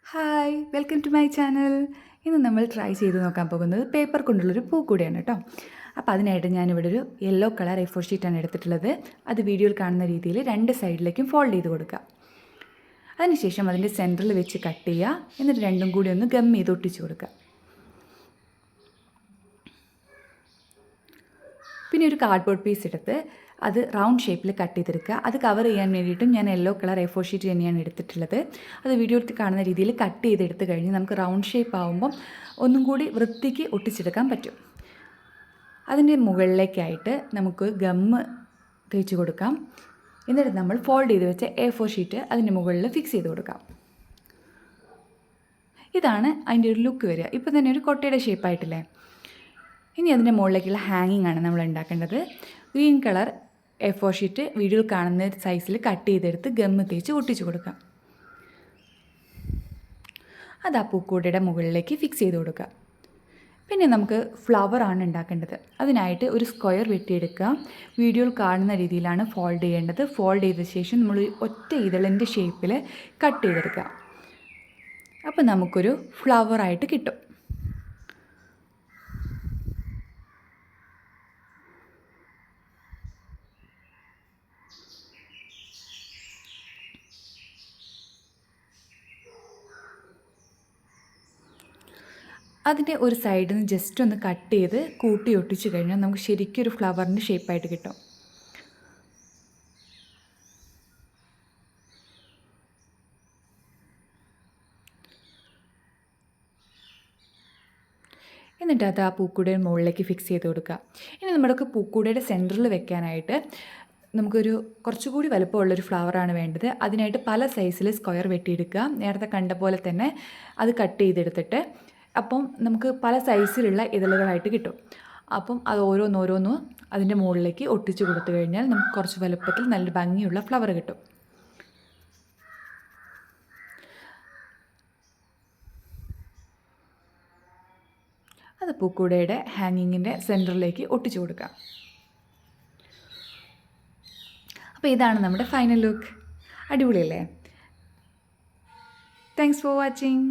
Hi welcome to my channel. ഇന്ന് നമ്മൾ try ചെയ്ത് നോക്കാൻ പോകുന്നത് പേപ്പർ കൊണ്ടുള്ളൊരു പൂക്കൂടയാണ് കേട്ടോ. അപ്പോൾ അതിനായിട്ട് ഞാനിവിടെ ഒരു യെല്ലോ കളർ A4 ഷീറ്റാണ് എടുത്തിട്ടുള്ളത്. അത് വീഡിയോയിൽ കാണുന്ന രീതിയിൽ രണ്ട് സൈഡിലേക്കും ഫോൾഡ് ചെയ്ത് കൊടുക്കുക. അതിനുശേഷം അതിൻ്റെ സെൻറ്ററിൽ വെച്ച് കട്ട് ചെയ്യുക. എന്നിട്ട് രണ്ടും കൂടി ഒന്ന് ഗം ചെയ്ത് ഒട്ടിച്ച് കൊടുക്കുക. പിന്നെ ഒരു കാർഡ്ബോർഡ് പീസ് എടുത്ത് അത് റൗണ്ട് ഷേപ്പിൽ കട്ട് ചെയ്തെടുക്കുക. അത് കവർ ചെയ്യാൻ വേണ്ടിയിട്ടും ഞാൻ യെല്ലോ കളർ A4 ഷീറ്റ് തന്നെയാണ് എടുത്തിട്ടുള്ളത്. അത് വീഡിയോയിൽ കാണുന്ന രീതിയിൽ കട്ട് ചെയ്തെടുത്ത് കഴിഞ്ഞ് നമുക്ക് റൗണ്ട് ഷേപ്പ് ആകുമ്പം ഒന്നും കൂടി വൃത്തിക്ക് ഒട്ടിച്ചെടുക്കാൻ പറ്റും. അതിൻ്റെ മുകളിലേക്കായിട്ട് നമുക്ക് ഗമ്മ് തേച്ച് കൊടുക്കാം. എന്നിട്ട് നമ്മൾ ഫോൾഡ് ചെയ്ത് വെച്ച A4 ഷീറ്റ് അതിൻ്റെ മുകളിൽ ഫിക്സ് ചെയ്ത് കൊടുക്കാം. ഇതാണ് അതിൻ്റെ ഒരു ലുക്ക് വരിക. ഇപ്പോൾ തന്നെ ഒരു കൊട്ടയുടെ ഷേപ്പായിട്ടില്ലേ. ഇനി അതിൻ്റെ മുകളിലേക്കുള്ള ഹാങ്ങിങ് ആണ് നമ്മൾ ഉണ്ടാക്കേണ്ടത്. ഗ്രീൻ കളർ A4 ഷീറ്റ് വീഡിയോയിൽ കാണുന്ന സൈസിൽ കട്ട് ചെയ്തെടുത്ത് ഗമ്മ് തേച്ച് ഒട്ടിച്ച് കൊടുക്കാം. അത് ആ പൂക്കൂടയുടെ മുകളിലേക്ക് ഫിക്സ് ചെയ്ത് കൊടുക്കുക. പിന്നെ നമുക്ക് ഫ്ലവറാണ് ഉണ്ടാക്കേണ്ടത്. അതിനായിട്ട് ഒരു സ്ക്വയർ വെട്ടിയെടുക്കുക. വീഡിയോയിൽ കാണുന്ന രീതിയിലാണ് ഫോൾഡ് ചെയ്യേണ്ടത്. ഫോൾഡ് ചെയ്ത ശേഷം നമ്മൾ ഒറ്റ ഇതളിൻ്റെ ഷേപ്പിൽ കട്ട് ചെയ്തെടുക്കുക. അപ്പോൾ നമുക്കൊരു ഫ്ലവറായിട്ട് കിട്ടും. അതിൻ്റെ ഒരു സൈഡിൽ നിന്ന് ജസ്റ്റ് ഒന്ന് കട്ട് ചെയ്ത് കൂട്ടി ഒട്ടിച്ച് കഴിഞ്ഞാൽ നമുക്ക് ശരിക്കും ഒരു ഫ്ലവറിൻ്റെ ഷേപ്പായിട്ട് കിട്ടും. എന്നിട്ട് അത് ആ പൂക്കൂടയുടെ മുകളിലേക്ക് ഫിക്സ് ചെയ്ത് കൊടുക്കുക. ഇനി നമ്മുടെ പൂക്കൂടയുടെ സെൻറ്ററിൽ വെക്കാനായിട്ട് നമുക്കൊരു കുറച്ചുകൂടി വലുപ്പമുള്ളൊരു ഫ്ലവറാണ് വേണ്ടത്. അതിനായിട്ട് പല സൈസിൽ സ്ക്വയർ വെട്ടിയെടുക്കുക. നേരത്തെ കണ്ട പോലെ തന്നെ അത് കട്ട് ചെയ്തെടുത്തിട്ട് അപ്പം നമുക്ക് പല സൈസിലുള്ള ഇതളുകളായിട്ട് കിട്ടും. അപ്പം അത് ഓരോന്നോരോന്നും അതിൻ്റെ മുകളിലേക്ക് ഒട്ടിച്ച് കൊടുത്തു കഴിഞ്ഞാൽ നമുക്ക് കുറച്ച് വലുപ്പത്തിൽ നല്ല ഭംഗിയുള്ള ഫ്ലവർ കിട്ടും. അത് പൂക്കൂടയുടെ ഹാങ്ങിങ്ങിൻ്റെ സെൻറ്ററിലേക്ക് ഒട്ടിച്ചു കൊടുക്കാം. അപ്പോൾ ഇതാണ് നമ്മുടെ ഫൈനൽ ലുക്ക്. അടിപൊളിയല്ലേ? Thanks for watching.